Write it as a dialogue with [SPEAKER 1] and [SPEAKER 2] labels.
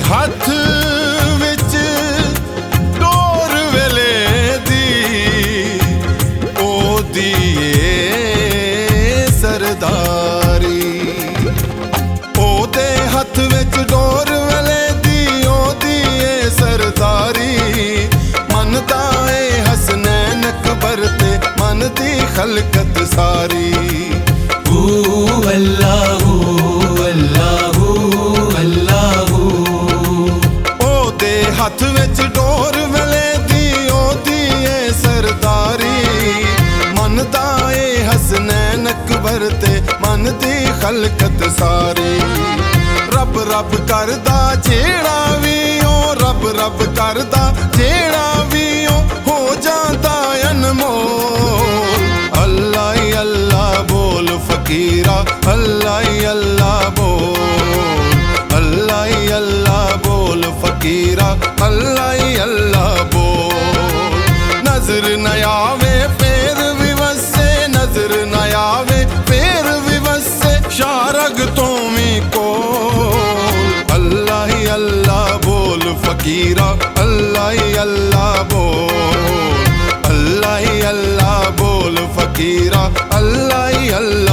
[SPEAKER 1] हथ विच डोर वेले दी ओदी सरदारी। ओदे हथ विच डोर वेले दी ओदी सरदारी। मनदा ए हसनैन अकबर ते मनदी खलकत सारी।
[SPEAKER 2] अल्लाहू अल्लाहू अल्लाहू।
[SPEAKER 1] ओदे हथ विच डोर वेले दी ओदी सरदारी। मनदा ए हसनैन अकबर ते मनदी खलकत सारी। रब रब करदा जेड़ा भी ओ रब रब करदा जेड़ा भी ओ हो जांदा अनमोल। अल्लाह ही अल्लाह बोल फकीरा अल्लाह ही अल्लाह बोल। अल्लाह ही अल्लाह बोल फकीरा अल्लाह ही अल्लाह बोल। नजर न आवे फेर भी वसे नजर न आवे फेर भी वसे शारग तो मी कोल। अल्लाह ही अल्लाह बोल फकीरा अल्लाह ही अल्लाह बोल। अल्लाह ही अल्लाह बोल फकीरा अल्लाह ही अल्लाह